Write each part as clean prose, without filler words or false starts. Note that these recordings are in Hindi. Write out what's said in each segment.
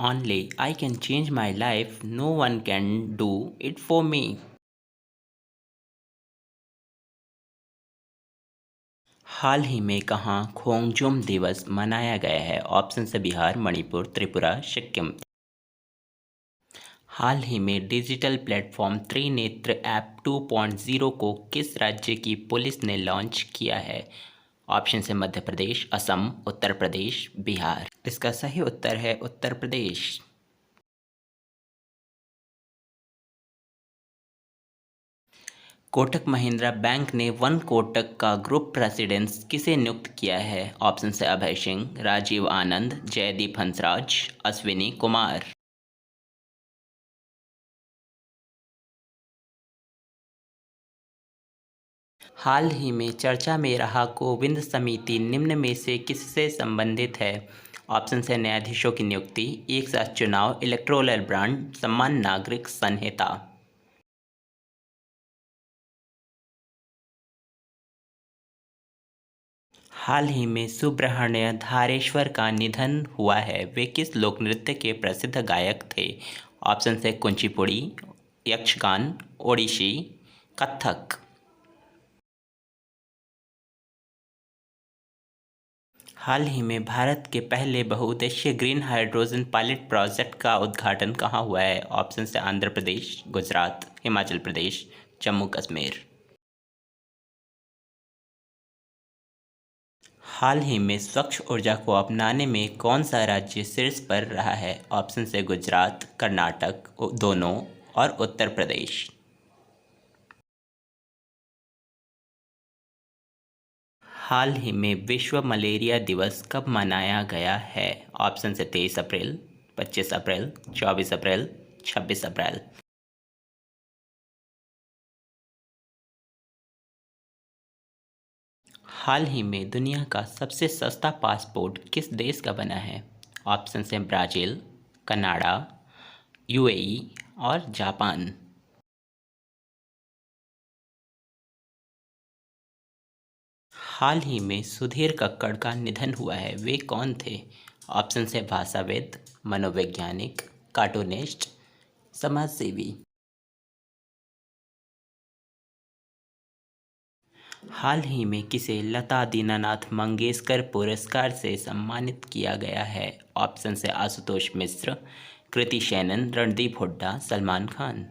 Only I can change my life, no one can do it for me. हाल ही में कहाँ खोंगजुम दिवस मनाया गया है? ऑप्शन से बिहार, मणिपुर, त्रिपुरा, सिक्किम। हाल ही में डिजिटल प्लेटफॉर्म त्रिनेत्र ऐप 2.0 को किस राज्य की पुलिस ने लॉन्च किया है? ऑप्शन से मध्य प्रदेश, असम, उत्तर प्रदेश, बिहार। इसका सही उत्तर है उत्तर प्रदेश। कोटक महिंद्रा बैंक ने वन कोटक का ग्रुप प्रेसिडेंट किसे नियुक्त किया है? ऑप्शन से अभय सिंह, राजीव आनंद, जयदीप हंसराज, अश्विनी कुमार। हाल ही में चर्चा में रहा कोविंद समिति निम्न में से किससे संबंधित है? ऑप्शन से न्यायाधीशों की नियुक्ति, एक साथ चुनाव, इलेक्टोरल बॉन्ड, समान नागरिक संहिता। हाल ही में सुब्रह्मण्य धारेश्वर का निधन हुआ है। वे किस लोक नृत्य के प्रसिद्ध गायक थे? ऑप्शन से कुचिपुड़ी, यक्षगान, ओडिसी, कथक। हाल ही में भारत के पहले बहुउद्देशीय ग्रीन हाइड्रोजन पायलट प्रोजेक्ट का उद्घाटन कहाँ हुआ है? ऑप्शन से आंध्र प्रदेश, गुजरात, हिमाचल प्रदेश, जम्मू कश्मीर। हाल ही में स्वच्छ ऊर्जा को अपनाने में कौन सा राज्य शीर्ष पर रहा है? ऑप्शन से गुजरात, कर्नाटक, दोनों और उत्तर प्रदेश। हाल ही में विश्व मलेरिया दिवस कब मनाया गया है? ऑप्शन से 23 अप्रैल, 25 अप्रैल, 24 अप्रैल, 26 अप्रैल। हाल ही में दुनिया का सबसे सस्ता पासपोर्ट किस देश का बना है? ऑप्शन से ब्राज़ील, कनाडा, यूएई और जापान। हाल ही में सुधीर कक्कड़ का निधन हुआ है। वे कौन थे? ऑप्शन से भाषाविद, मनोवैज्ञानिक, कार्टूनिस्ट, समाजसेवी। हाल ही में किसे लता दीनानाथ मंगेशकर पुरस्कार से सम्मानित किया गया है? ऑप्शन से आशुतोष मिश्र, कृति सेनन, रणदीप हुड्डा, सलमान खान।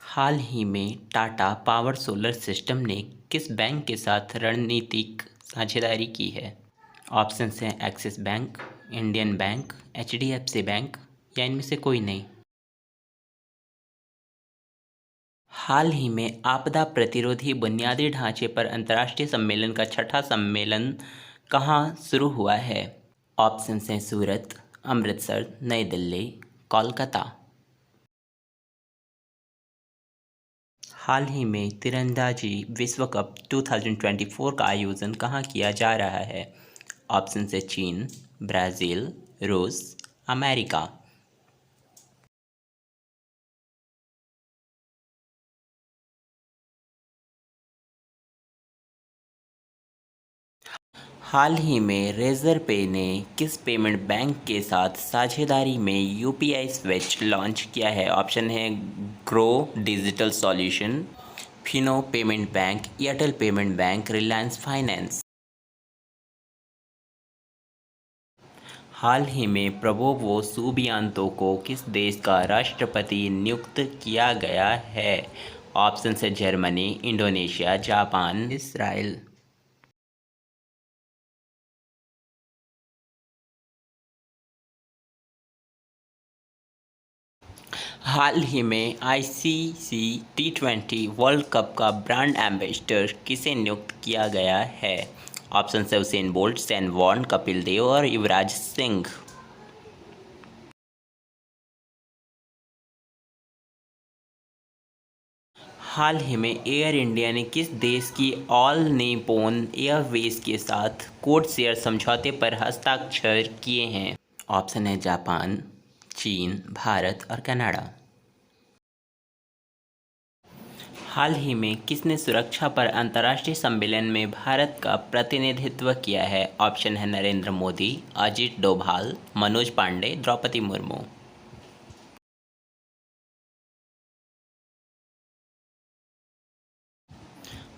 हाल ही में टाटा पावर सोलर सिस्टम ने किस बैंक के साथ रणनीतिक साझेदारी की है? ऑप्शन से axis bank, Indian bank, HDFC bank या इनमें से कोई नहीं। हाल ही में आपदा प्रतिरोधी बुनियादी ढांचे पर अंतर्राष्ट्रीय सम्मेलन का छठा सम्मेलन कहाँ शुरू हुआ है? ऑप्शन हैं सूरत, अमृतसर, नई दिल्ली, कोलकाता। हाल ही में तीरंदाजी विश्व कप 2024 का आयोजन कहाँ किया जा रहा है? ऑप्शन से चीन, ब्राज़ील, रूस, अमेरिका। हाल ही में रेजर पे ने किस पेमेंट बैंक के साथ साझेदारी में यूपीआई स्विच लॉन्च किया है? ऑप्शन है Grow digital solution, Fino payment bank, Airtel payment bank, Reliance finance. हाल ही में प्रबोवो सुबियांतो को किस देश का राष्ट्रपति नियुक्त किया गया है? ऑप्शन से जर्मनी, इंडोनेशिया, जापान, इसराइल। हाल ही में आईसीसी टी20 वर्ल्ड कप का ब्रांड एम्बेसडर किसे नियुक्त किया गया है? ऑप्शन से Usain Bolt, Shane Warne, Kapil Dev और युवराज सिंह। हाल ही में एयर इंडिया ने किस देश की ऑल निप्पॉन एयरवेज के साथ कोड शेयर समझौते पर हस्ताक्षर किए हैं? ऑप्शन है जापान, चीन, भारत और कनाडा। हाल ही में किसने सुरक्षा पर अंतर्राष्ट्रीय सम्मेलन में भारत का प्रतिनिधित्व किया है? ऑप्शन है नरेंद्र मोदी, अजित डोभाल, मनोज पांडे, द्रौपदी मुर्मू।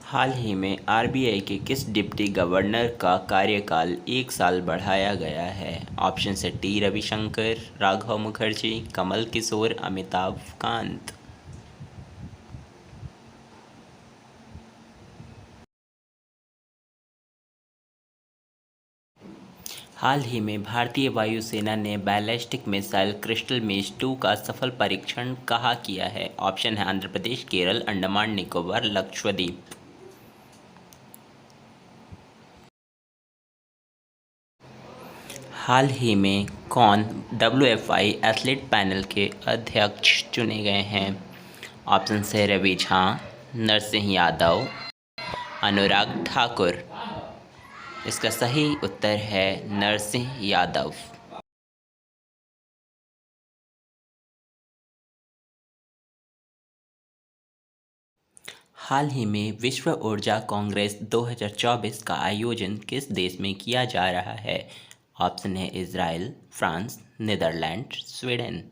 हाल ही में आरबीआई के किस डिप्टी गवर्नर का कार्यकाल 1 साल बढ़ाया गया है? ऑप्शन है टी रविशंकर, राघव मुखर्जी, कमल किशोर, अमिताभ कांत। हाल ही में भारतीय वायुसेना ने बैलिस्टिक मिसाइल क्रिस्टल मेज 2 का सफल परीक्षण कहाँ किया है? ऑप्शन है आंध्र प्रदेश, केरल, अंडमान निकोबार, लक्षद्वीप। हाल ही में कौन WFI एथलीट पैनल के अध्यक्ष चुने गए हैं? ऑप्शन है रवि झा, नरसिंह यादव, अनुराग ठाकुर। इसका सही उत्तर है नरसिंह यादव। हाल ही में विश्व ऊर्जा कांग्रेस 2024 का आयोजन किस देश में किया जा रहा है? ऑप्शन है इजराइल, फ्रांस, नीदरलैंड, स्वीडन।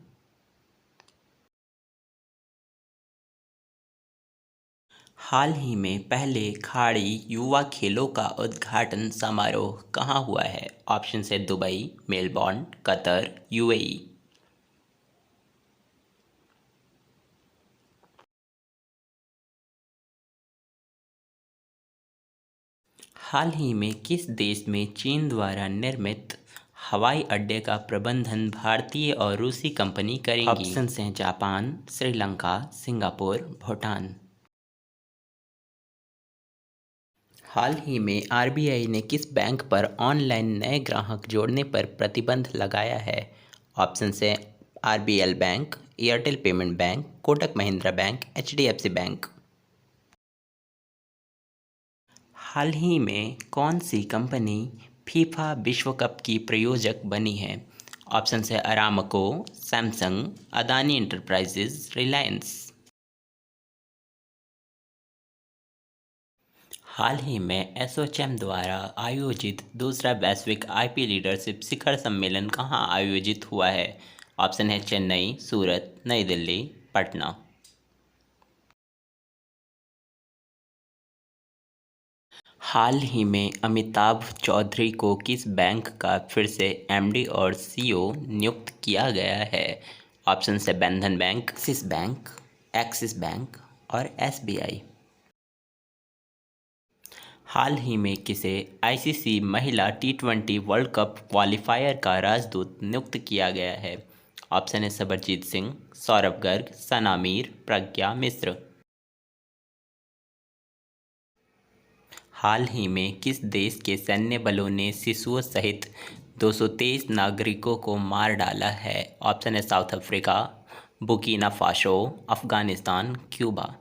हाल ही में पहले खाड़ी युवा खेलों का उद्घाटन समारोह कहाँ हुआ है? ऑप्शन है दुबई, मेलबोर्न, कतर, UAE। हाल ही में किस देश में चीन द्वारा निर्मित हवाई अड्डे का प्रबंधन भारतीय और रूसी कंपनी करेंगी? ऑप्शन हैं जापान, श्रीलंका, सिंगापुर, भूटान। हाल ही में आरबीआई ने किस बैंक पर ऑनलाइन नए ग्राहक जोड़ने पर प्रतिबंध लगाया है? ऑप्शन है RBL bank, Airtel payment bank, Kotak Mahindra bank, HDFC bank. हाल ही में कौन सी कंपनी फीफा विश्व कप की प्रायोजक बनी है? ऑप्शन है Aramco, Samsung, Adani enterprises, Reliance. हाल ही में एसोचैम द्वारा आयोजित दूसरा वैश्विक IP लीडरशिप शिखर सम्मेलन कहाँ आयोजित हुआ है? ऑप्शन है चेन्नई, सूरत, नई दिल्ली, पटना। हाल ही में अमिताभ चौधरी को किस बैंक का फिर से MD और CEO नियुक्त किया गया है? ऑप्शन है बंधन बैंक, एक्सिस बैंक और SBI। हाल ही में किसे ICC महिला T20 वर्ल्ड कप क्वालिफायर का राजदूत नियुक्त किया गया है? ऑप्शन है सबरजीत सिंह, सौरभ गर्ग, सना मीर, प्रज्ञा मिश्र। हाल ही में किस देश के सैन्य बलों ने शिशुओं सहित 223 नागरिकों को मार डाला है? ऑप्शन है South Africa, Burkina Faso, Afghanistan, Cuba.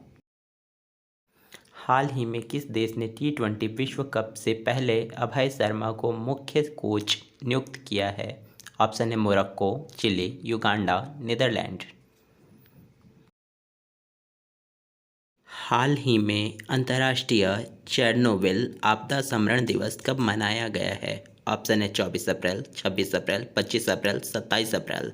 हाल ही में किस देश ने T20 विश्व कप से पहले अभय शर्मा को मुख्य कोच नियुक्त किया है? ऑप्शन है मोरक्को, चिली, युगांडा, नीदरलैंड। हाल ही में अंतर्राष्ट्रीय चेरनोबिल आपदा स्मरण दिवस कब मनाया गया है? ऑप्शन है 24 अप्रैल, 26 अप्रैल, 25 अप्रैल, 27 अप्रैल।